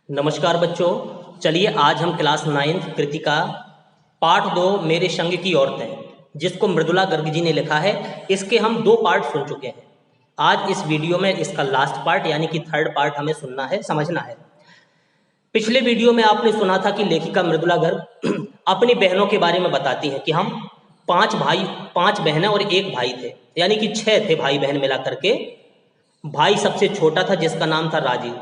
नमस्कार बच्चों। चलिए आज हम क्लास 9th कृतिका पाठ 2 मेरे संग की औरतें, जिसको मृदुला गर्ग जी ने लिखा है, इसके हम 2 पार्ट सुन चुके हैं। आज इस वीडियो में इसका लास्ट पार्ट यानी कि थर्ड पार्ट हमें सुनना है, समझना है। पिछले वीडियो में आपने सुना था कि लेखिका मृदुला गर्ग अपनी बहनों के बारे में बताती हैं कि हम 5 बहनें और 1 भाई थे, यानी कि 6 थे भाई बहन मिला करके। भाई सबसे छोटा था जिसका नाम था राजीव।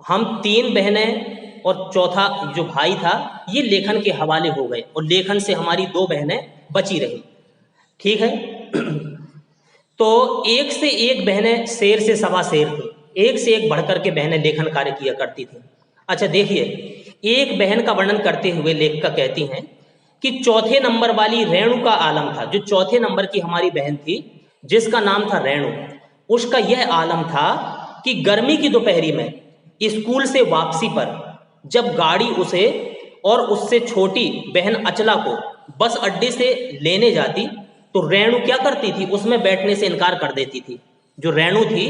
हम 3 बहनें और चौथा जो भाई था ये लेखन के हवाले हो गए और लेखन से हमारी 2 बहनें बची रही। ठीक है। तो एक से एक बहनें शेर से सवा शेर थी, एक से एक बढ़कर के बहनें लेखन कार्य किया करती थी। अच्छा देखिए, एक बहन का वर्णन करते हुए लेखिका कहती हैं कि चौथे नंबर वाली रेणु का आलम था। जो चौथे नंबर की हमारी बहन थी जिसका नाम था रेणु, उसका यह आलम था कि गर्मी की दोपहरी में स्कूल से वापसी पर जब गाड़ी उसे और उससे छोटी बहन अचला को बस अड्डे से लेने जाती तो रेणु क्या करती थी, उसमें बैठने से इनकार कर देती थी। जो रेणु थी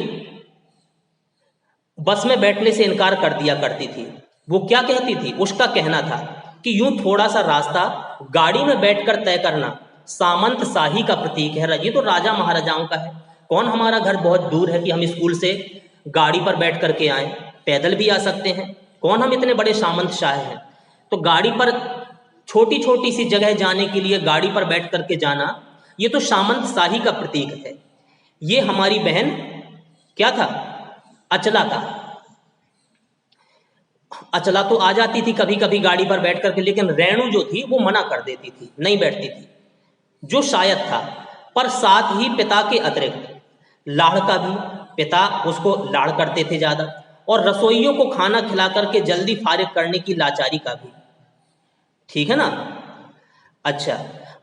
बस में बैठने से इनकार कर दिया करती थी। वो क्या कहती थी, उसका कहना था कि यूं थोड़ा सा रास्ता गाड़ी में बैठकर तय करना सामंत शाही का प्रतीक है। ये तो राजा महाराजाओं का है। कौन हमारा घर बहुत दूर है कि हम स्कूल से गाड़ी पर बैठ करके आए, पैदल भी आ सकते हैं। कौन हम इतने बड़े सामंत शाह हैं। तो गाड़ी पर छोटी छोटी सी जगह जाने के लिए गाड़ी पर बैठ करके जाना, ये तो सामंत शाही का प्रतीक है। ये हमारी बहन क्या था, अचला था। अचला तो आ जाती थी कभी कभी गाड़ी पर बैठ करके, लेकिन रेणु जो थी वो मना कर देती थी, नहीं बैठती थी। जो शायद था, पर साथ ही पिता के अतिरिक्त लाड़ का भी, पिता उसको लाड़ करते थे ज्यादा, और रसोइयों को खाना खिला करके जल्दी फारिग करने की लाचारी का भी। ठीक है ना। अच्छा,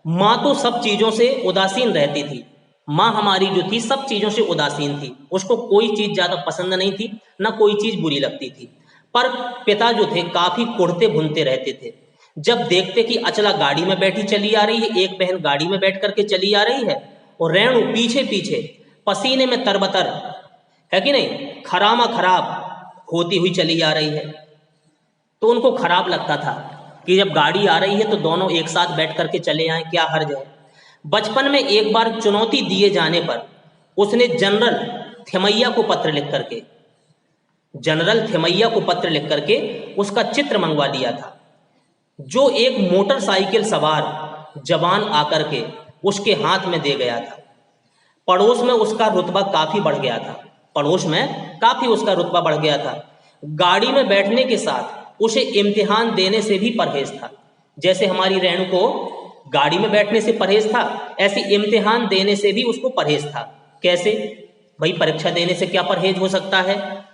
माँ तो सब चीजों से उदासीन रहती थी। माँ हमारी जो थी सब चीजों से उदासीन थी, उसको कोई चीज ज्यादा पसंद नहीं थी, ना कोई चीज बुरी लगती थी। पर पिता जो थे काफी कुढ़ते भुनते रहते थे। जब देखते कि अचला गाड़ी में बैठी चली आ रही है, एक बहन गाड़ी में बैठ करके चली आ रही है और रेणु पीछे पीछे पसीने में तरबतर, है कि नहीं, खरामा खराब होती हुई चली आ रही है, तो उनको खराब लगता था कि जब गाड़ी आ रही है तो दोनों एक साथ बैठ करके चले आए, क्या हर्ज है। बचपन में एक बार चुनौती दिए जाने पर उसने जनरल थिमैया को पत्र लिख करके उसका चित्र मंगवा लिया था, जो एक मोटरसाइकिल सवार जवान आकर के उसके हाथ में दे गया था। पड़ोस में उसका रुतबा काफी बढ़ गया था। गाड़ी में बैठने के साथ उसे इम्तिहान देने से भी परहेज था। जैसे हमारी रेणु को गाड़ी में बैठने से परहेज था, ऐसे इम्तिहान देने से भी उसको परहेज था। कैसे भाई, परीक्षा देने से क्या परहेज हो सकता है।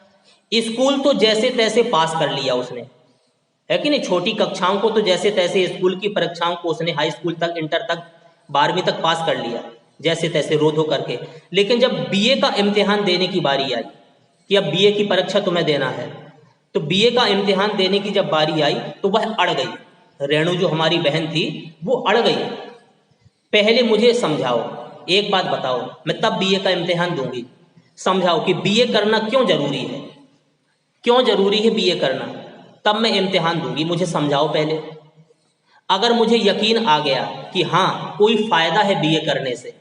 स्कूल तो जैसे तैसे पास कर लिया उसने, है कि नहीं। छोटी कक्षाओं को तो जैसे तैसे, स्कूल की परीक्षाओं को उसने हाई स्कूल तक, इंटर तक, 12वीं तक पास कर लिया जैसे तैसे रो धो करके। लेकिन जब बीए का इम्तिहान देने की बारी आई कि अब बीए की परीक्षा तुम्हें देना है, तो बीए का इम्तिहान देने की जब बारी आई तो वह अड़ गई। रेणु जो हमारी बहन थी वो अड़ गई। पहले मुझे समझाओ, एक बात बताओ, मैं तब बीए का इम्तिहान दूंगी। समझाओ कि बीए करना क्यों जरूरी है, क्यों जरूरी है बीए करना, तब मैं इम्तिहान दूंगी। मुझे समझाओ पहले। अगर मुझे यकीन आ गया कि हाँ कोई फायदा है बीए करने से,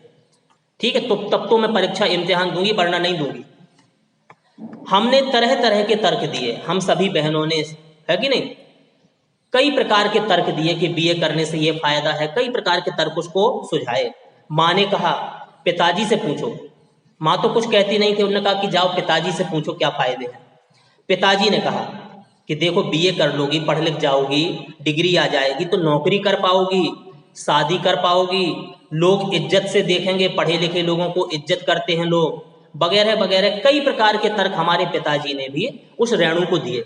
ठीक है, तो तब तो मैं परीक्षा इम्तिहान दूंगी, वरना नहीं दूंगी। हमने तरह तरह के तर्क दिए, हम सभी बहनों ने, है कि नहीं, कई प्रकार के तर्क दिए कि बीए करने से ये फायदा है, कई प्रकार के तर्क उसको सुझाए। माँ ने कहा पिताजी से पूछो। माँ तो कुछ कहती नहीं थी, उन्होंने कहा कि जाओ पिताजी से पूछो क्या फायदे हैं। पिताजी ने कहा कि देखो बीए कर लोगी, पढ़ लिख जाओगी, डिग्री आ जाएगी तो नौकरी कर पाओगी, शादी कर पाओगी, लोग इज्जत से देखेंगे, पढ़े लिखे लोगों को इज्जत करते हैं लोग, वगैरह वगैरह। कई प्रकार के तर्क हमारे पिताजी ने भी उस रेणु को दिए।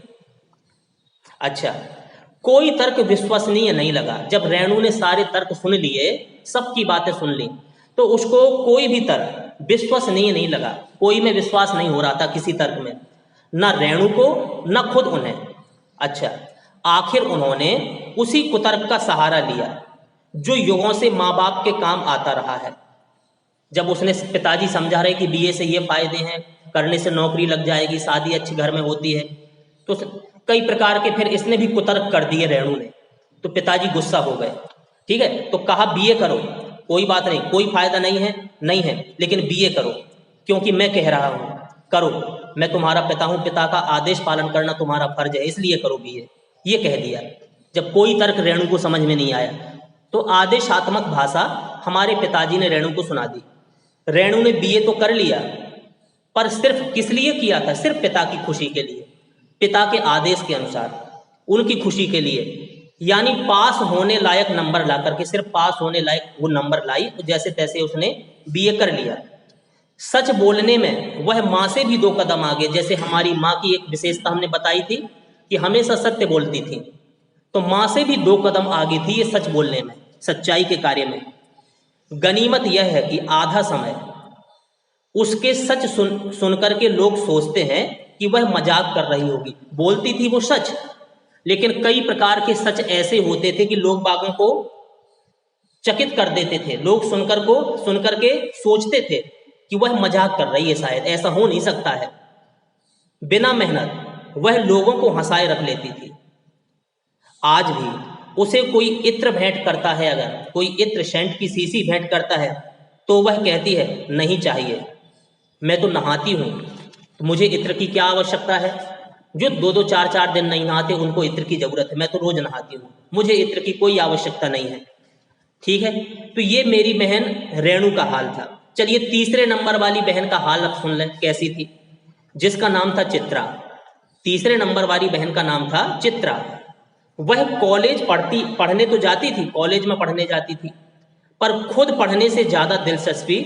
अच्छा, कोई तर्क विश्वसनीय नहीं लगा। जब रेणु ने सारे तर्क सुन लिए, सबकी बातें सुन ली, तो उसको कोई भी तर्क विश्वसनीय नहीं लगा। कोई में विश्वास नहीं हो रहा था किसी तर्क में, ना रेणु को ना खुद उन्हें। अच्छा, आखिर उन्होंने उसी कुतर्क का सहारा लिया जो युगों से माँ बाप के काम आता रहा है। जब उसने, पिताजी समझा रहे कि बीए से ये फायदे हैं, करने से नौकरी लग जाएगी, शादी अच्छे घर में होती है, तो कई प्रकार के फिर इसने भी कुतर्क कर दिए रेणु ने। तो पिताजी गुस्सा हो गए। ठीक है, तो कहा बीए करो, कोई बात नहीं, कोई फायदा नहीं है, लेकिन बीए करो, क्योंकि मैं कह रहा हूं करो, मैं तुम्हारा पिता हूं, पिता का आदेश पालन करना तुम्हारा फर्ज है, इसलिए करो बीए। ये कह दिया। जब कोई तर्क रेणु को समझ में नहीं आया तो आदेशात्मक भाषा हमारे पिताजी ने रेणु को सुना दी। रेणु ने बीए तो कर लिया, पर सिर्फ किस लिए किया था? सिर्फ पिता की खुशी के लिए, पिता के आदेश के अनुसार, उनकी खुशी के लिए। यानी पास होने लायक नंबर ला करके, सिर्फ पास होने लायक वो नंबर लाई, तो जैसे तैसे उसने बीए कर लिया। सच बोलने में वह माँ से भी 2 कदम आगे। जैसे हमारी माँ की एक विशेषता हमने बताई थी कि हमेशा सत्य बोलती थी, तो माँ से भी 2 कदम आगे थी ये सच बोलने में, सच्चाई के कार्य में। गनीमत यह है कि आधा समय उसके सच सुन करके लोग सोचते हैं कि वह मजाक कर रही होगी। बोलती थी वो सच, लेकिन कई प्रकार के सच ऐसे होते थे कि लोग बागों को चकित कर देते थे। लोग सुनकर के सोचते थे कि वह मजाक कर रही है, शायद ऐसा हो नहीं सकता है। बिना मेहनत वह लोगों को हंसाए रख लेती थी। आज भी उसे कोई इत्र भेंट करता है, अगर कोई इत्र सेंट की शीशी भेंट करता है, तो वह कहती है नहीं चाहिए, मैं तो नहाती हूं, तो मुझे इत्र की क्या आवश्यकता है? जो 2-2 4-4 दिन नहीं नहाते उनको इत्र की जरूरत है, मैं तो रोज नहाती हूँ, मुझे इत्र की कोई आवश्यकता नहीं है। ठीक है, तो ये मेरी बहन रेणु का हाल था। चलिए तीसरे नंबर वाली बहन का हाल अब सुन लें कैसी थी, जिसका नाम था चित्रा। तीसरे नंबर वाली बहन का नाम था चित्रा। वह कॉलेज पढ़ने तो जाती थी, कॉलेज में पढ़ने जाती थी, पर खुद पढ़ने से ज्यादा दिलचस्पी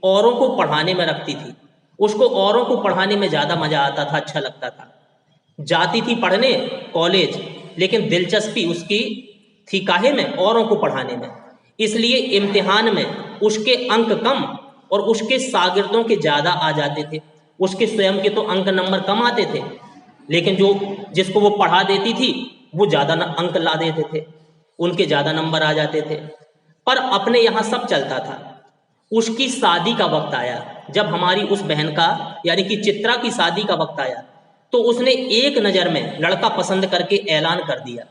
औरों को पढ़ाने में रखती थी। उसको औरों को पढ़ाने में ज्यादा मजा आता था, अच्छा लगता था। जाती थी पढ़ने कॉलेज, लेकिन दिलचस्पी उसकी थी काहे में? औरों को पढ़ाने में। इसलिए इम्तिहान में उसके अंक कम और उसके शागिर्दों के ज्यादा आ जाते थे। उसके स्वयं के तो अंक नंबर कम आते थे, लेकिन जिसको वो पढ़ा देती थी वो ज्यादा अंक ला देते थे, उनके ज्यादा नंबर आ जाते थे। पर अपने यहाँ सब चलता था। उसकी शादी का वक्त आया, जब हमारी उस बहन का यानी कि चित्रा की शादी का वक्त आया, तो उसने एक नज़र में लड़का पसंद करके ऐलान कर दिया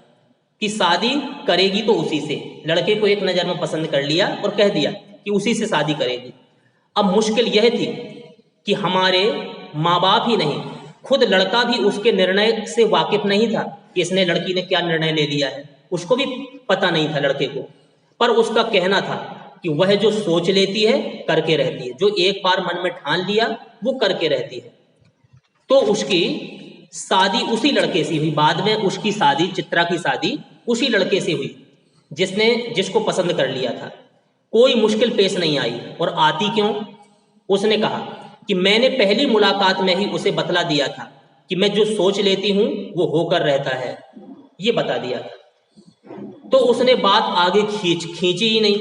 कि शादी करेगी तो उसी से। लड़के को एक नज़र में पसंद कर लिया और कह दिया कि उसी से शादी करेगी। अब मुश्किल यह थी कि हमारे माँ बाप ही नहीं, खुद लड़का भी उसके निर्णय से वाकिफ नहीं था कि इसने लड़की ने क्या निर्णय ले लिया है, उसको भी पता नहीं था लड़के को। पर उसका कहना था कि वह जो सोच लेती है करके रहती है, जो एक बार मन में ठान लिया वो करके रहती है। तो उसकी शादी उसी लड़के से हुई। बाद में उसकी शादी, चित्रा की शादी उसी लड़के से हुई जिसको पसंद कर लिया था। कोई मुश्किल पेश नहीं आई। और आती क्यों? उसने कहा कि मैंने पहली मुलाकात में ही उसे बतला दिया था कि मैं जो सोच लेती हूं वो होकर रहता है, ये बता दिया था। तो उसने बात आगे खींची ही नहीं,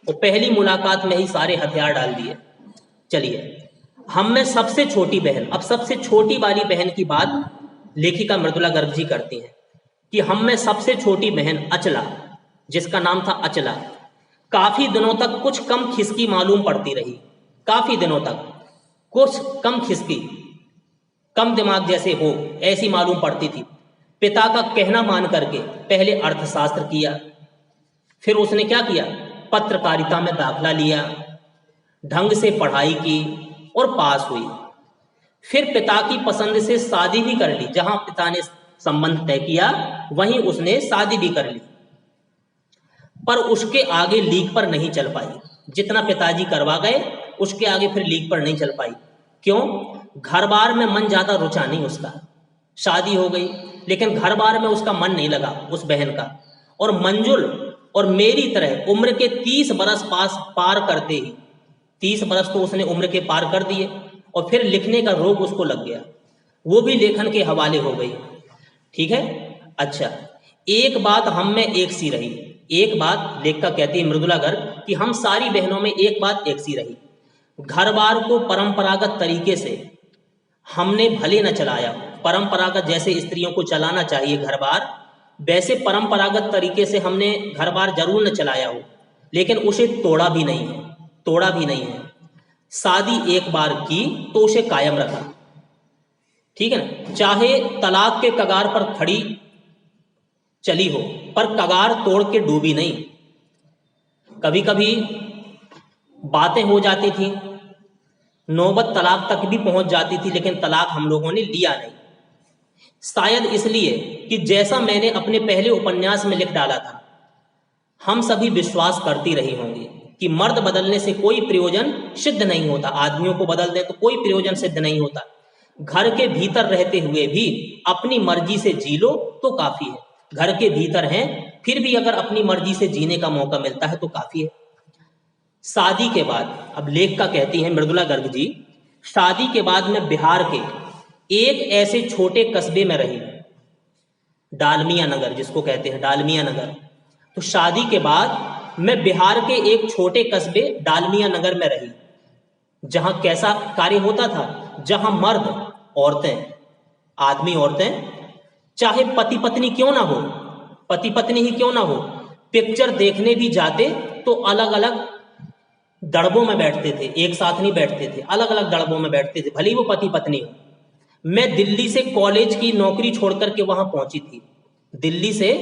और पहली मुलाकात में ही सारे हथियार डाल दिए। चलिए, हम में सबसे छोटी बहन, अब सबसे छोटी वाली बहन की बात लेखिका मृदुला गर्ग जी करती हैं कि हम में सबसे छोटी बहन अचला, जिसका नाम था अचला, काफी दिनों तक कुछ कम खिसकी मालूम पड़ती रही। काफी दिनों तक कुछ कम खिसकी, कम दिमाग जैसे हो ऐसी मालूम पड़ती थी। पिता का कहना मान करके पहले अर्थशास्त्र किया, फिर उसने क्या किया, पत्रकारिता में दाखिला लिया, ढंग से पढ़ाई की और पास हुई। फिर पिता की पसंद से शादी भी कर ली। जहां पिता ने संबंध तय किया वहीं उसने शादी भी कर ली, पर उसके आगे लीक पर नहीं चल पाई। जितना पिताजी करवा गए उसके आगे फिर लीक पर नहीं चल पाई। क्यों? घर बार में मन ज्यादा रुचा नहीं उसका। शादी हो गई लेकिन घर बार में उसका मन नहीं लगा उस बहन का। और मंजुल और मेरी तरह उम्र के 30 बरस पार करते ही, 30 बरस तो उसने उम्र के पार कर दिए, और फिर लिखने का रोग उसको लग गया, वो भी लेखन के हवाले हो गई। ठीक है, अच्छा, एक बात हम में एक सी रही। एक बात लेखिका कहती है मृदुला गर्ग कि हम सारी बहनों में एक बात एक सी रही, घर बार को परंपरागत तरीके से हमने भले न चलाया। परंपरागत जैसे स्त्रियों को चलाना चाहिए घर बार, वैसे परंपरागत तरीके से हमने घर बार जरूर न चलाया हो, लेकिन उसे तोड़ा भी नहीं है, तोड़ा भी नहीं है। शादी एक बार की तो उसे कायम रखा। ठीक है ना, चाहे तलाक के कगार पर खड़ी चली हो पर कगार तोड़ के डूबी नहीं। कभी कभी बातें हो जाती थी, नौबत तलाक तक भी पहुंच जाती थी, लेकिन तलाक हम लोगों ने लिया नहीं। शायद इसलिए कि जैसा मैंने अपने पहले उपन्यास में लिख डाला था, हम सभी विश्वास करती रही होंगी कि मर्द बदलने से कोई प्रयोजन सिद्ध नहीं होता। आदमियों को बदल दे तो कोई प्रयोजन सिद्ध नहीं होता। घर के भीतर रहते हुए भी अपनी मर्जी से जी लो तो काफी है। घर के भीतर हैं फिर भी अगर अपनी मर्जी से जीने का मौका मिलता है तो काफी है। शादी के बाद, अब लेख का कहती हैं मृदुला गर्ग जी, शादी के बाद मैं बिहार के एक ऐसे छोटे कस्बे में रही, डालमिया नगर जिसको कहते हैं, डालमिया नगर। तो शादी के बाद मैं बिहार के एक छोटे कस्बे डालमिया नगर में रही, जहां कैसा कार्य होता था, जहां मर्द, औरतें, आदमी औरतें, चाहे पति पत्नी क्यों ना हो, पति पत्नी ही क्यों ना हो, पिक्चर देखने भी जाते तो अलग अलग दड़बों में बैठते थे, एक साथ नहीं बैठते थे, अलग अलग दड़बों में बैठते थे, भले ही वो पति पत्नी हो। मैं दिल्ली से कॉलेज की नौकरी छोड़ करके वहां पहुंची थी। दिल्ली से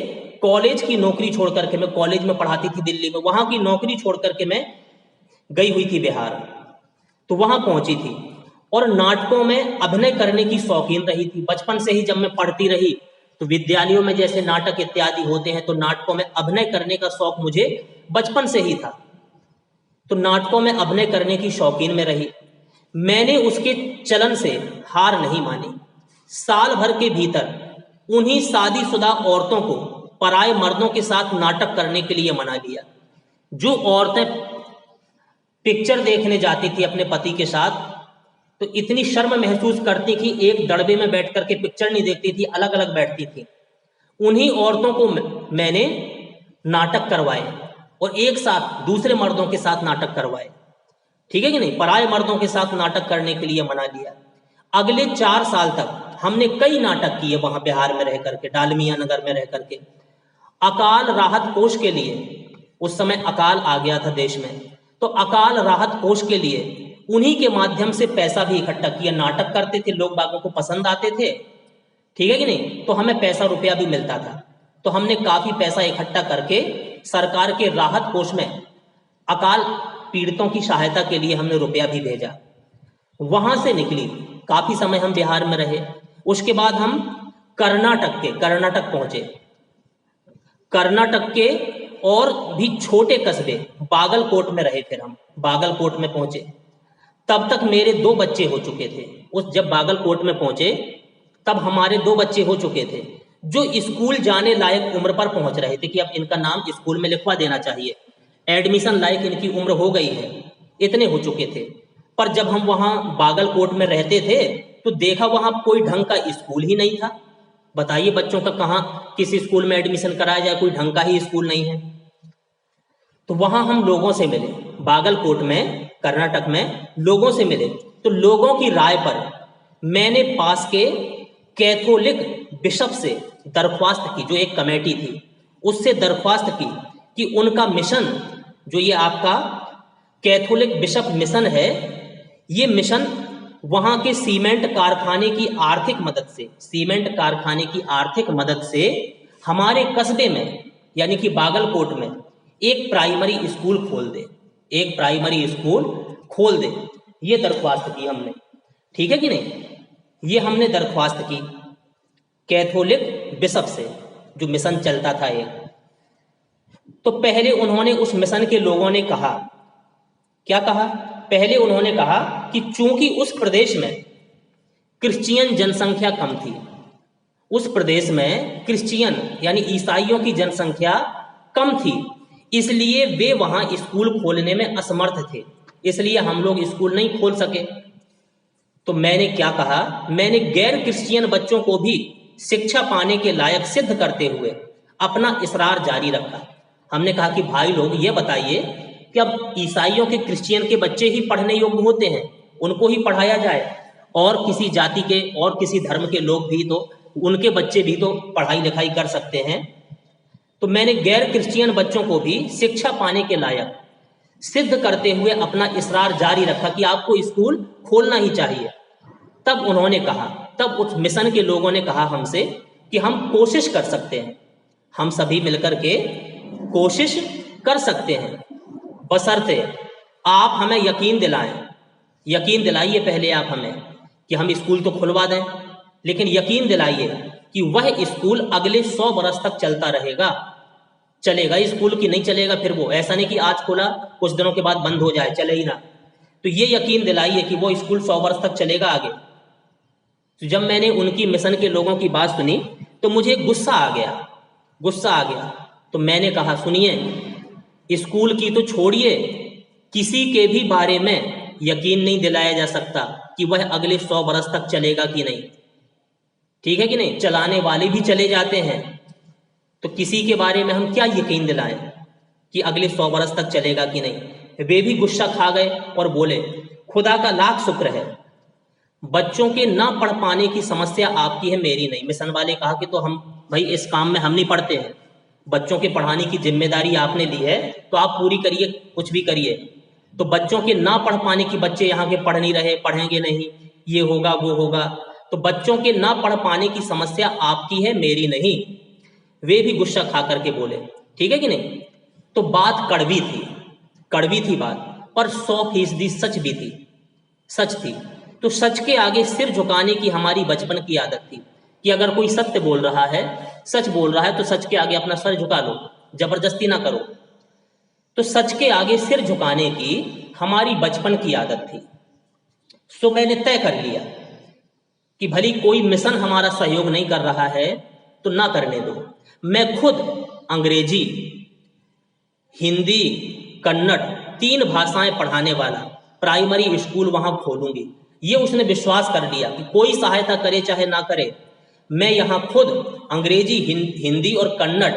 कॉलेज की नौकरी छोड़ करके, मैं कॉलेज में पढ़ाती थी दिल्ली में, वहां की नौकरी छोड़ करके मैं गई हुई थी बिहार, तो वहां पहुंची थी। और नाटकों में अभिनय करने की शौकीन रही थी। बचपन से ही जब मैं पढ़ती रही तो विद्यालयों में जैसे नाटक इत्यादि होते हैं, तो नाटकों में अभिनय करने का शौक मुझे बचपन से ही था। तो नाटकों में अभिनय करने की शौकीन में रही। मैंने उसके चलन से हार नहीं मानी। साल भर के भीतर उन्हीं शादीशुदा औरतों को पराए मर्दों के साथ नाटक करने के लिए मना लिया। जो औरतें पिक्चर देखने जाती थी अपने पति के साथ, तो इतनी शर्म महसूस करती कि एक दड़बे में बैठ करके पिक्चर नहीं देखती थी, अलग अलग बैठती थी। उन्हीं औरतों को मैंने नाटक करवाए और एक साथ दूसरे मर्दों के साथ नाटक करवाए। ठीक है कि नहीं, पराए मर्दों के साथ नाटक करने के लिए मना लिया। अगले 4 साल तक हमने कई नाटक किए वहां बिहार में रह करके, डालमिया नगर में रह करके। अकाल राहत कोष के लिए, उस समय अकाल आ गया था देश में, तो अकाल राहत कोष के लिए उन्हीं के माध्यम से पैसा भी इकट्ठा किया। नाटक करते थे, लोग बागों को पसंद आते थे, ठीक है कि नहीं, तो हमें पैसा रुपया भी मिलता था। तो हमने काफी पैसा इकट्ठा करके सरकार के राहत कोष में अकाल पीड़ितों की सहायता के लिए हमने रुपया भी भेजा। वहां से निकली, काफी समय हम बिहार में रहे। उसके बाद हम कर्नाटक पहुंचे। कर्नाटक के और भी छोटे कस्बे बागलकोट में रहे। फिर हम बागलकोट में पहुंचे, तब तक मेरे 2 बच्चे हो चुके थे। जब बागलकोट में पहुंचे तब हमारे 2 बच्चे हो चुके थे, जो स्कूल जाने लायक उम्र पर पहुंच रहे थे कि अब इनका नाम स्कूल में लिखवा देना चाहिए, एडमिशन लायक इनकी उम्र हो गई है, इतने हो चुके थे। पर जब हम वहां बागलकोट में रहते थे तो देखा वहां कोई ढंग का स्कूल ही नहीं था। बताइए बच्चों का कहाँ किस स्कूल में एडमिशन कराया जाए, कोई ढंग का ही स्कूल नहीं है। तो वहां हम लोगों से मिले, बागलकोट में, कर्नाटक में लोगों से मिले। तो लोगों की राय पर मैंने पास के कैथोलिक बिशप से दरख्वास्त की, जो एक कमेटी थी उससे दरख्वास्त की कि उनका मिशन, जो ये आपका कैथोलिक बिशप मिशन है, ये मिशन वहां के सीमेंट कारखाने की आर्थिक मदद से हमारे कस्बे में यानी कि बागलकोट में एक प्राइमरी स्कूल खोल दे। ये दरख्वास्त की हमने, ठीक है कि नहीं, ये हमने दरख्वास्त की कैथोलिक बिशप से, जो मिशन चलता था एक। तो पहले उन्होंने, उस मिशन के लोगों ने कहा, क्या कहा, पहले उन्होंने कहा कि चूंकि उस प्रदेश में क्रिश्चियन जनसंख्या कम थी, उस प्रदेश में क्रिश्चियन यानी ईसाइयों की जनसंख्या कम थी, इसलिए वे वहां स्कूल खोलने में असमर्थ थे, इसलिए हम लोग स्कूल नहीं खोल सके। तो मैंने क्या कहा, मैंने गैर क्रिश्चियन बच्चों को भी शिक्षा पाने के लायक सिद्ध करते हुए अपना इसरार जारी रखा। हमने कहा कि भाई लोग ये बताइए कि अब ईसाइयों के, क्रिश्चियन के बच्चे ही पढ़ने योग्य होते हैं, उनको ही पढ़ाया जाए, और किसी जाति के और किसी धर्म के लोग भी, तो उनके बच्चे भी तो पढ़ाई लिखाई कर सकते हैं। तो मैंने गैर क्रिश्चियन बच्चों को भी शिक्षा पाने के लायक सिद्ध करते हुए अपना इसरार जारी रखा कि आपको स्कूल खोलना ही चाहिए। तब उन्होंने कहा तब उस मिशन के लोगों ने कहा हमसे कि हम कोशिश कर सकते हैं, हम सभी मिलकर के कोशिश कर सकते हैं, बशर्ते आप हमें यकीन दिलाएं, यकीन दिलाइए पहले आप हमें कि हम स्कूल तो खुलवा दें, लेकिन यकीन दिलाइए कि वह स्कूल अगले 100 बरस तक चलता रहेगा, चलेगा स्कूल की नहीं चलेगा फिर वो, ऐसा नहीं कि आज खुला कुछ दिनों के बाद बंद हो जाए, चले ही ना। तो ये यकीन दिलाइए कि वो स्कूल 100 वर्ष तक चलेगा आगे। तो जब मैंने उनकी मिशन के लोगों की बात सुनी तो मुझे गुस्सा आ गया। तो मैंने कहा सुनिए, स्कूल की तो छोड़िए, किसी के भी बारे में यकीन नहीं दिलाया जा सकता कि वह अगले 100 बरस तक चलेगा कि नहीं, ठीक है कि नहीं। चलाने वाले भी चले जाते हैं, तो किसी के बारे में हम क्या यकीन दिलाएं कि अगले 100 बरस तक चलेगा कि नहीं। वे भी गुस्सा खा गए और बोले, खुदा का लाख शुक्र है, बच्चों के ना पढ़ पाने की समस्या आपकी है, मेरी नहीं। मिशन वाले कहा कि तो हम भाई इस काम में हम नहीं पढ़ते हैं, बच्चों के पढ़ाने की जिम्मेदारी आपने ली है तो आप पूरी करिए, कुछ भी करिए। तो बच्चों के ना पढ़ पाने की, बच्चे यहाँ के पढ़ नहीं रहे, पढ़ेंगे नहीं, ये होगा वो होगा, तो बच्चों के ना पढ़ पाने की समस्या आपकी है, मेरी नहीं। वे भी गुस्सा खा करके बोले, ठीक है कि नहीं। तो बात कड़वी थी बात, पर 100% सच थी। तो सच के आगे सिर झुकाने की हमारी बचपन की आदत थी कि अगर कोई सत्य बोल रहा है, सच बोल रहा है, तो सच के आगे अपना सर झुका लो, जबरदस्ती ना करो। तो सच के आगे सिर झुकाने की हमारी बचपन की आदत थी। सो मैंने तय कर लिया कि भली कोई मिशन हमारा सहयोग नहीं कर रहा है तो ना करने दो, मैं खुद अंग्रेजी, हिंदी, कन्नड़ 3 भाषाएं पढ़ाने वाला प्राइमरी स्कूल वहां खोलूंगी। ये उसने विश्वास कर लिया कि कोई सहायता करे चाहे ना करे, मैं यहाँ खुद अंग्रेजी, हिंदी और कन्नड़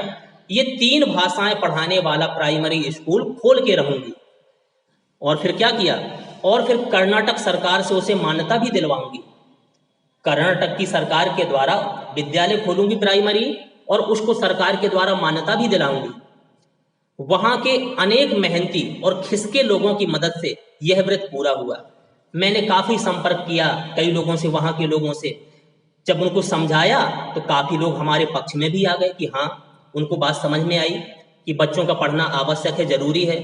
ये 3 भाषाएं पढ़ाने वाला प्राइमरी स्कूल खोल के रहूंगी। और फिर क्या किया, और फिर कर्नाटक सरकार से उसे मान्यता भी दिलवाऊंगी। कर्नाटक की सरकार के द्वारा विद्यालय खोलूंगी प्राइमरी, और उसको सरकार के द्वारा मान्यता भी दिलाऊंगी। वहां के अनेक मेहनती और खिसके लोगों की मदद से यह व्रत पूरा हुआ। मैंने काफी संपर्क किया कई लोगों से, वहां के लोगों से। जब उनको समझाया तो काफी लोग हमारे पक्ष में भी आ गए कि हाँ, उनको बात समझ में आई कि बच्चों का पढ़ना आवश्यक है, जरूरी है।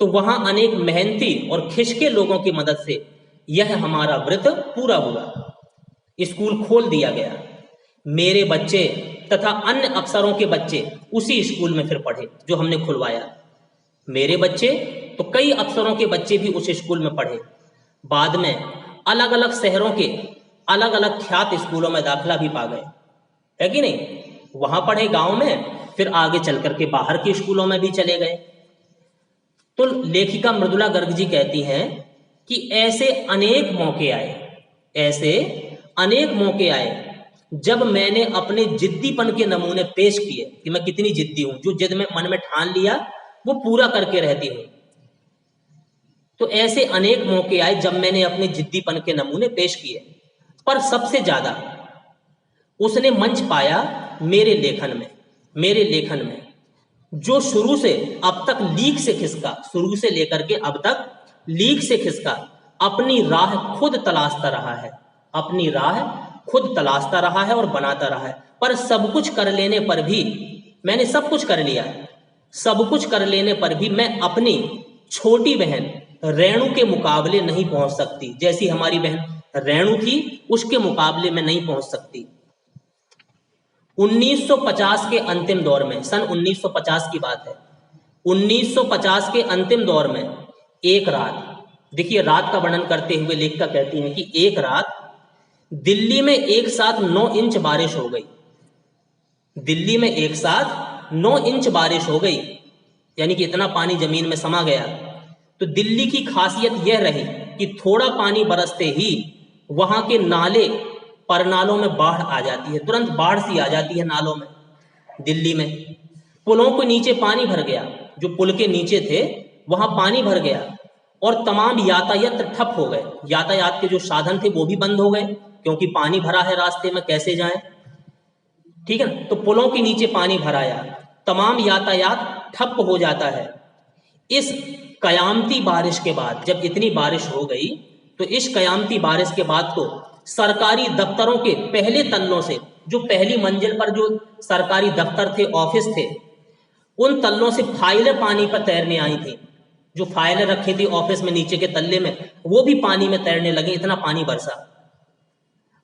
तो वहां अनेक मेहनती और खिसके लोगों की मदद से यह हमारा व्रत पूरा हुआ। स्कूल खोल दिया गया। मेरे बच्चे तथा अन्य अफसरों के बच्चे उसी स्कूल में फिर पढ़े जो हमने खुलवाया। मेरे बच्चे तो कई अफसरों के बच्चे भी उस स्कूल में पढ़े। बाद में अलग अलग शहरों के अलग अलग ख्यात स्कूलों में दाखिला भी पा गए, है कि नहीं। वहां पढ़े गांव में, फिर आगे चल करके बाहर के स्कूलों में भी चले गए। तो लेखिका मृदुला गर्ग जी कहती हैं कि ऐसे अनेक मौके आए जब मैंने अपने जिद्दीपन के नमूने पेश किए कि मैं कितनी जिद्दी हूं, जो जिद में मन में ठान लिया वो पूरा करके रहती हूं। तो ऐसे अनेक मौके आए जब मैंने अपने जिद्दीपन के नमूने पेश किए, पर सबसे ज्यादा उसने मंच पाया मेरे लेखन में, जो शुरू से अब तक लीक से खिसका, शुरू से लेकर के अब तक लीक से खिसका, अपनी राह खुद तलाशता रहा है और बनाता रहा है। पर सब कुछ कर लेने पर भी, मैंने सब कुछ कर लिया, सब कुछ कर लेने पर भी मैं अपनी छोटी बहन रेणु के मुकाबले नहीं पहुंच सकती। जैसी हमारी बहन रेणु थी उसके मुकाबले में नहीं पहुंच सकती। 1950 के अंतिम दौर में, सन 1950 की बात है, 1950 के अंतिम दौर में एक रात, देखिए रात का वर्णन करते हुए लेखिका कहती हैं कि एक रात दिल्ली में एक साथ 9 इंच बारिश हो गई। दिल्ली में एक साथ 9 इंच बारिश हो गई, यानी कि इतना पानी जमीन में समा गया। तो दिल्ली की खासियत यह रही कि थोड़ा पानी बरसते ही वहां के नाले परनालों में बाढ़ आ जाती है, तुरंत बाढ़ सी आ जाती है नालों में। दिल्ली में पुलों के नीचे पानी भर गया, जो पुल के नीचे थे वहां पानी भर गया और तमाम यातायात ठप हो गए। यातायात के जो साधन थे वो भी बंद हो गए, क्योंकि पानी भरा है रास्ते में, कैसे जाएं, ठीक है ना। तो पुलों के नीचे पानी भर आया, तमाम यातायात ठप हो जाता है। इस कयामती बारिश के बाद, जब इतनी बारिश हो गई, तो इस कयामती बारिश के बाद तो सरकारी दफ्तरों के पहले तल्लों से, जो पहली मंजिल पर जो सरकारी दफ्तर थे, ऑफिस थे, उन तल्लों से फाइलें पानी पर तैरने आई थी। जो फाइलें रखी थी ऑफिस में नीचे के तल्ले में, वो भी पानी में तैरने लगी, इतना पानी बरसा।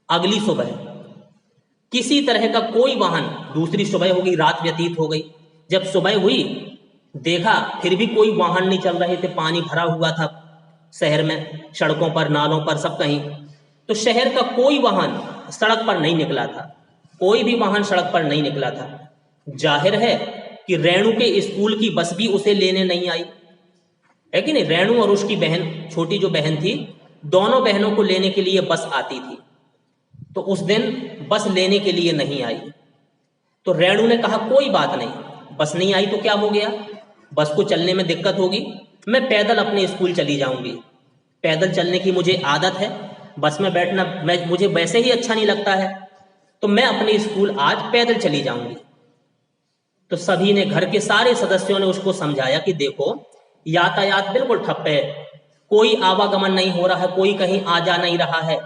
अगली सुबह किसी तरह का कोई वाहन, दूसरी सुबह हो गई, रात व्यतीत हो गई। जब सुबह हुई, देखा फिर भी कोई वाहन नहीं चल रहे थे, पानी भरा हुआ था शहर में, सड़कों पर, नालों पर, सब कहीं। तो शहर का कोई वाहन सड़क पर नहीं निकला था, कोई भी वाहन सड़क पर नहीं निकला था। जाहिर है कि रेणु के स्कूल की बस भी उसे लेने नहीं आई, है कि नहीं। रेणु और उसकी बहन, छोटी जो बहन थी, दोनों बहनों को लेने के लिए बस आती थी, तो उस दिन बस लेने के लिए नहीं आई। तो रेणु ने कहा कोई बात नहीं, बस नहीं आई तो क्या हो गया, बस को चलने में दिक्कत होगी, मैं पैदल अपने स्कूल चली जाऊंगी। पैदल चलने की मुझे आदत है, बस में बैठना मुझे वैसे ही अच्छा नहीं लगता है, तो मैं अपने स्कूल आज पैदल चली जाऊंगी। तो सभी ने, घर के सारे सदस्यों ने उसको समझाया कि देखो यातायात बिल्कुल ठप है, कोई आवागमन नहीं हो रहा है, कोई कहीं आ जा नहीं रहा है।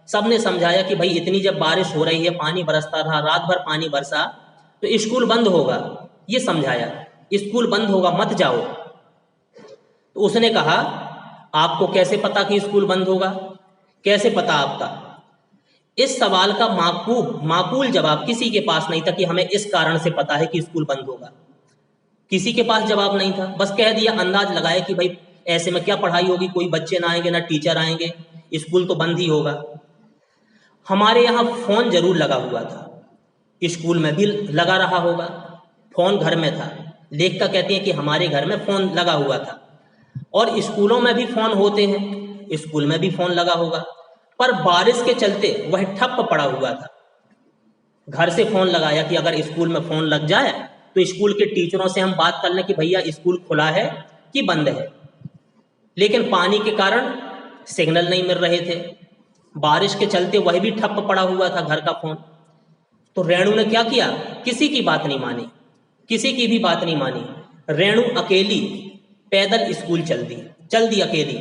सबने समझाया कि भाई इतनी जब बारिश हो रही है, पानी बरसता रहा, रात भर पानी बरसा, तो स्कूल बंद होगा, ये समझाया, स्कूल बंद होगा, मत जाओ। तो उसने कहा आपको कैसे पता कि स्कूल बंद होगा, कैसे पता आपका? इस सवाल का माकूल जवाब किसी के पास नहीं था कि हमें इस कारण से पता है कि स्कूल बंद होगा। किसी के पास जवाब नहीं था, बस कह दिया, अंदाज लगाया कि भाई ऐसे में क्या पढ़ाई होगी, कोई बच्चे ना आएंगे ना टीचर आएंगे, स्कूल तो बंद ही होगा। हमारे यहाँ फोन जरूर लगा हुआ था, स्कूल में भी लगा रहा होगा, फोन घर में था। लेखिका कहती है कि हमारे घर में फोन लगा हुआ था, और स्कूलों में भी फोन होते हैं, स्कूल में भी फोन लगा होगा, पर बारिश के चलते वह ठप पड़ा हुआ था। घर से फोन लगाया कि अगर स्कूल में फोन लग जाए तो स्कूल के टीचरों से हम बात कर लें कि भैया स्कूल खुला है कि बंद है, लेकिन पानी के कारण सिग्नल नहीं मिल रहे थे, बारिश के चलते वह भी ठप पड़ा हुआ था घर का फोन। तो रेणु ने क्या किया, किसी की बात नहीं मानी, किसी की भी बात नहीं मानी। रेणु अकेली पैदल स्कूल चल दी अकेली,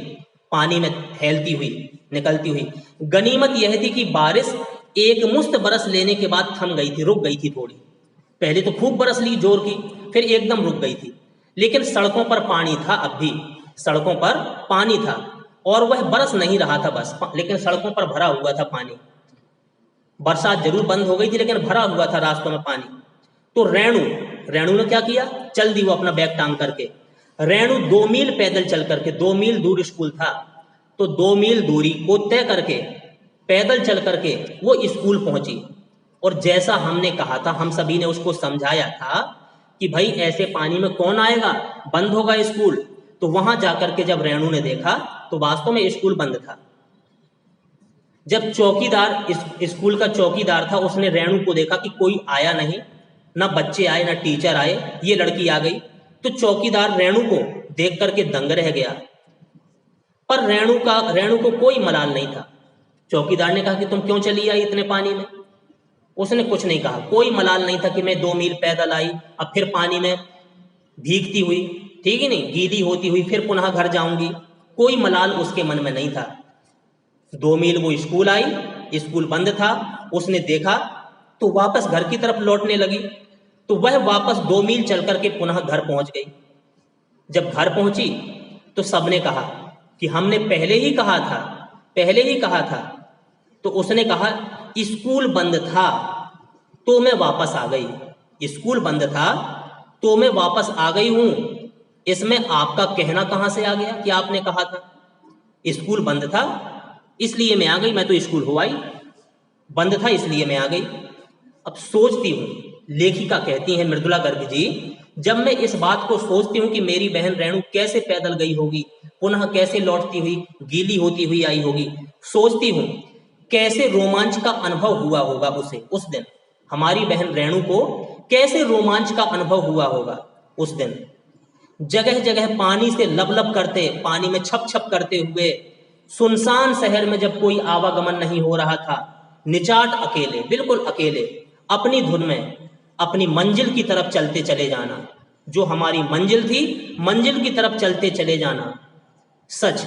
पानी में फैलती हुई, निकलती हुई। गनीमत यह थी कि बारिश एक मुश्त बरस लेने के बाद थम गई थी, रुक गई थी थोड़ी। पहले तो खूब बरस ली जोर की, फिर एकदम रुक गई थी, लेकिन सड़कों पर पानी था, अब भी सड़कों पर पानी था, और वह बरस नहीं रहा था बस, लेकिन सड़कों पर भरा हुआ था पानी। बरसात जरूर बंद हो गई थी, लेकिन भरा हुआ था रास्तों में पानी। तो रेणु ने क्या किया, चल दी वो अपना बैग टांग करके। रेणु 2 मील पैदल चल करके, 2 मील दूर स्कूल था, तो 2 मील दूरी को तय करके पैदल चल करके वो स्कूल पहुंची। और जैसा हमने कहा था, हम सभी ने उसको समझाया था कि भाई ऐसे पानी में कौन आएगा, बंद होगा स्कूल। तो वहां जाकर के जब रेणु ने देखा तो वास्तव में स्कूल बंद था। जब चौकीदार, स्कूल का चौकीदार था, उसने रेणु को देखा कि कोई आया नहीं, ना बच्चे आए ना टीचर आए, ये लड़की आ गई। तो चौकीदार रेणु को देख करके दंग रह गया, पर रेणु को कोई मलाल नहीं था। चौकीदार ने कहा कि तुम क्यों चली आई इतने पानी में? उसने कुछ नहीं कहा, कोई मलाल नहीं था कि मैं 2 मील पैदल आई, अब फिर पानी में भीगती हुई, ठीक है नहीं, गीली होती हुई फिर पुनः घर जाऊंगी, कोई मलाल उसके मन में नहीं था। 2 मील वो स्कूल आई, स्कूल बंद था, उसने देखा तो वापस घर की तरफ लौटने लगी। तो वह वापस 2 मील चल करके पुनः घर पहुंच गई। जब घर पहुंची तो सबने कहा कि हमने पहले ही कहा था। तो उसने कहा स्कूल बंद था तो मैं वापस आ गई, स्कूल बंद था तो मैं वापस आ गई हूं, इसमें आपका कहना कहां से आ गया कि आपने कहा था? स्कूल बंद था इसलिए मैं आ गई, मैं तो स्कूल हो आई, बंद था इसलिए मैं आ गई। अब सोचती हूं, लेखिका कहती हैं मृदुला गर्ग जी, जब मैं इस बात को सोचती हूं कि मेरी बहन रेणु कैसे पैदल गई होगी, पुनः कैसे लौटती हुई गीली होती हुई आई होगी, सोचती हूं कैसे रोमांच का अनुभव हुआ होगा उसे उस दिन, हमारी बहन रेणु को कैसे रोमांच का अनुभव हुआ होगा उस दिन। जगह जगह पानी से लबलब करते, पानी में छप छप करते हुए, सुनसान शहर में जब कोई आवागमन नहीं हो रहा था, निचाट अकेले, बिल्कुल अकेले, अपनी धुन में अपनी मंजिल की तरफ चलते चले जाना, जो हमारी मंजिल थी, मंजिल की तरफ चलते चले जाना। सच,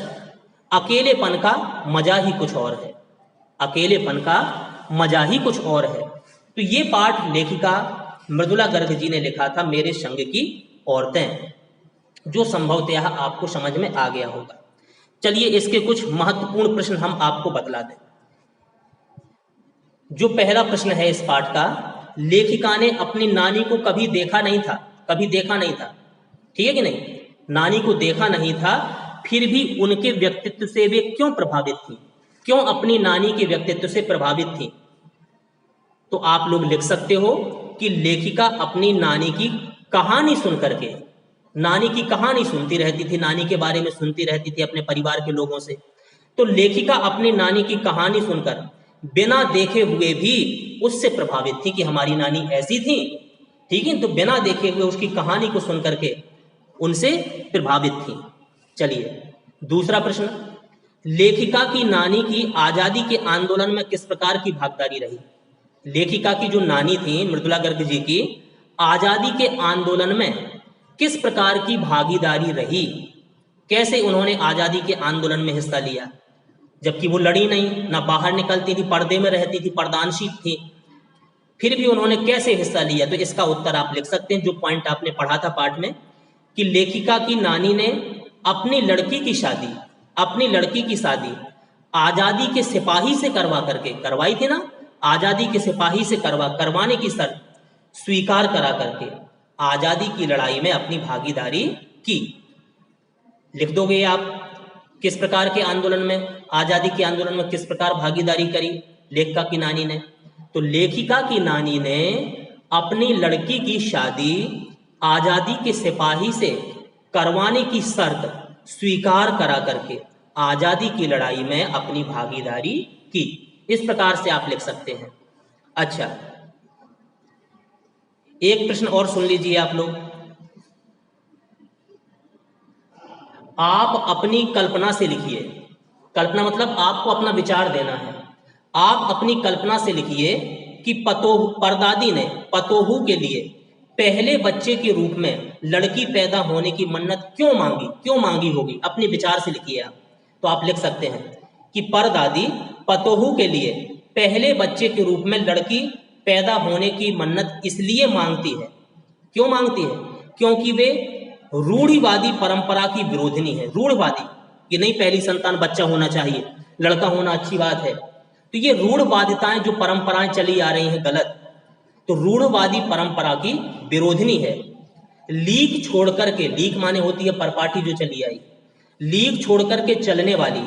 अकेलेपन का मजा ही कुछ और है, अकेलेपन का मजा ही कुछ और है। तो ये पाठ लेखिका मृदुला गर्ग जी ने लिखा था, मेरे संग की औरतें, जो संभवतः आपको समझ में आ गया होगा। चलिए इसके कुछ महत्वपूर्ण प्रश्न हम आपको बतला दें। जो पहला प्रश्न है इस पाठ का, लेखिका ने अपनी नानी को कभी देखा नहीं था, कभी देखा नहीं था, ठीक है कि नहीं, नानी को देखा नहीं था, फिर भी उनके व्यक्तित्व से वे क्यों प्रभावित थी, क्यों अपनी नानी के व्यक्तित्व से प्रभावित थी। तो आप लोग लिख सकते हो कि लेखिका अपनी नानी की कहानी सुन करके, नानी की कहानी सुनती रहती थी, नानी के बारे में सुनती रहती थी अपने परिवार के लोगों से। तो लेखिका अपनी नानी की कहानी सुनकर बिना देखे हुए भी उससे प्रभावित थी कि हमारी नानी ऐसी थी, ठीक है। तो बिना देखे हुए उसकी कहानी को सुन करके उनसे प्रभावित थी। चलिए दूसरा प्रश्न, लेखिका की नानी की आजादी के आंदोलन में किस प्रकार की भागीदारी रही। लेखिका की जो नानी थी मृदुला गर्ग जी की, आजादी के आंदोलन में किस प्रकार की भागीदारी रही, कैसे उन्होंने आजादी के आंदोलन में हिस्सा लिया, जबकि वो लड़ी नहीं, ना बाहर निकलती थी, पर्दे में रहती थी, पर्दानशी थी, फिर भी उन्होंने कैसे हिस्सा लिया। तो इसका उत्तर आप लिख सकते हैं, जो पॉइंट आपने पढ़ा था पाठ में, कि लेखिका की नानी ने अपनी लड़की की शादी आजादी के सिपाही से करवा करके, करवाई थी ना, आजादी के सिपाही से करवाने की शर्त स्वीकार करा करके आजादी की लड़ाई में अपनी भागीदारी की। लिख दोगे आप किस प्रकार के आंदोलन में, आजादी के आंदोलन में किस प्रकार भागीदारी करी लेखिका की नानी ने। तो लेखिका की नानी ने अपनी लड़की की शादी आजादी के सिपाही से करवाने की शर्त स्वीकार करा करके आजादी की लड़ाई में अपनी भागीदारी की। इस प्रकार से आप लिख सकते हैं। अच्छा, एक प्रश्न और सुन लीजिए आप लोग। आप अपनी कल्पना से लिखिए, कल्पना मतलब आपको अपना विचार देना है। आप अपनी कल्पना से लिखिए कि परदादी ने पतोहू के लिए पहले बच्चे के रूप में लड़की पैदा होने की मन्नत क्यों मांगी होगी। अपने विचार से लिखिए आप। तो आप लिख सकते हैं कि परदादी पतोहू के लिए पहले बच्चे के रूप में लड़की पैदा होने की मन्नत इसलिए मांगती है, क्यों मांगती है, क्योंकि वे रूढ़िवादी परंपरा की विरोधिनी है। रूढ़वादी कि नहीं, पहली संतान बच्चा होना चाहिए, लड़का होना अच्छी बात है। तो ये रूढ़वादिताएं, जो परंपराएं चली आ रही हैं गलत, तो रूढ़वादी परंपरा की विरोधिनी है। लीक छोड़ करके, लीक माने होती है परपाटी जो चली आई, लीक छोड़ करके चलने वाली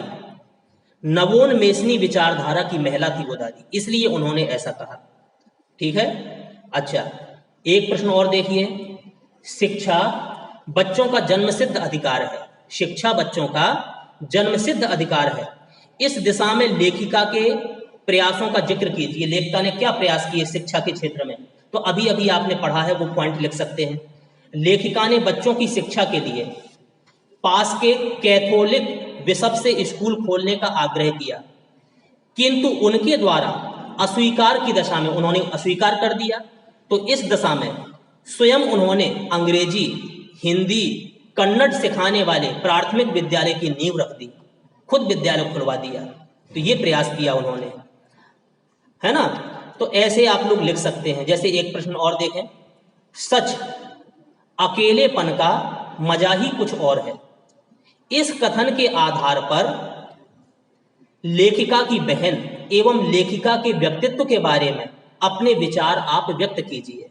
नवोन्मेषणी विचारधारा की महिला थी वो दादी, इसलिए उन्होंने ऐसा कहा। ठीक है। अच्छा, एक प्रश्न और देखिए। शिक्षा बच्चों का जन्मसिद्ध अधिकार है। शिक्षा बच्चों का जन्मसिद्ध अधिकार है। इस दिशा में लेखिका के प्रयासों का जिक्र कीजिए। लेखिका ने क्या प्रयास किए शिक्षा के क्षेत्र में, तो अभी अभी आपने पढ़ा है, वो पॉइंट लिख सकते हैं। लेखिका ने बच्चों की शिक्षा के लिए पास के कैथोलिक बिशप से स्कूल खोलने का आग्रह किया, किंतु उनके द्वारा अस्वीकार की दशा में, उन्होंने अस्वीकार कर दिया। तो इस दशा में स्वयं उन्होंने अंग्रेजी, हिंदी, कन्नड़ सिखाने वाले प्राथमिक विद्यालय की नींव रख दी, खुद विद्यालय खुलवा दिया। तो ये प्रयास किया उन्होंने, है ना। तो ऐसे आप लोग लिख सकते हैं। जैसे एक प्रश्न और देखें, सच अकेलेपन का मजा ही कुछ और है। इस कथन के आधार पर लेखिका की बहन एवं लेखिका के व्यक्तित्व के बारे में अपने विचार आप व्यक्त कीजिए।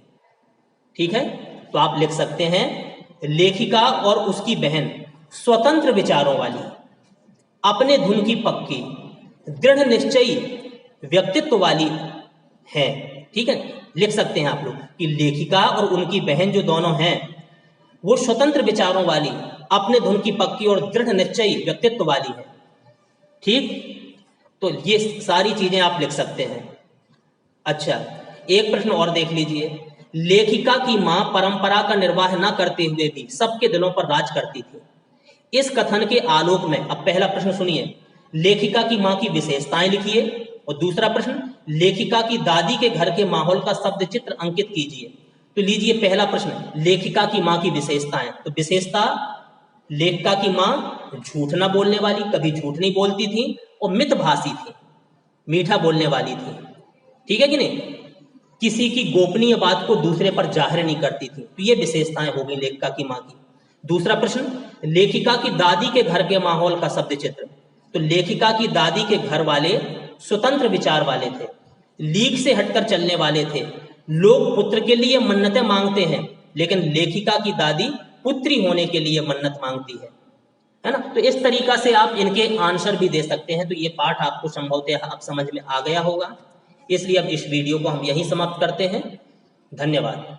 ठीक है। तो आप लिख सकते हैं, लेखिका और उसकी बहन स्वतंत्र विचारों वाली, अपने धुन की पक्की, दृढ़ निश्चयी व्यक्तित्व वाली है। ठीक है, लिख सकते हैं आप लोग कि लेखिका और उनकी बहन जो दोनों हैं वो स्वतंत्र विचारों वाली, अपने धुन की पक्की और दृढ़ निश्चयी व्यक्तित्व वाली है। ठीक, तो ये सारी चीजें आप लिख सकते हैं। अच्छा, एक प्रश्न और देख लीजिए। लेखिका की मां परंपरा का निर्वाह न करते हुए भी सबके दिलों पर राज करती थी। इस कथन के आलोक में अब पहला प्रश्न सुनिए, लेखिका की मां की विशेषताएं लिखिए। और दूसरा प्रश्न, लेखिका की दादी के घर के माहौल का शब्द चित्र अंकित कीजिए। तो लीजिए पहला प्रश्न, लेखिका की मां की विशेषताएं। तो विशेषता, लेखिका की मां झूठ न बोलने वाली, कभी झूठ नहीं बोलती थी और मितभाषी थी। मीठा बोलने वाली थी, ठीक है कि नहीं, किसी की गोपनीय बात को दूसरे पर जाहिर नहीं करती थी। तो ये विशेषताएं हो गई लेखिका की माँ की। दूसरा प्रश्न, लेखिका की दादी के घर के माहौल का शब्द चित्र। तो लेखिका की दादी के घर वाले स्वतंत्र विचार वाले थे, लीक से हटकर चलने वाले थे। लोग पुत्र के लिए मन्नतें मांगते हैं, लेकिन लेखिका की दादी पुत्री होने के लिए मन्नत मांगती है ना। तो इस तरीका से आप इनके आंसर भी दे सकते हैं। तो ये पाठ आपको संभवतः अब समझ में आ गया होगा, इसलिए अब इस वीडियो को हम यहीं समाप्त करते हैं। धन्यवाद।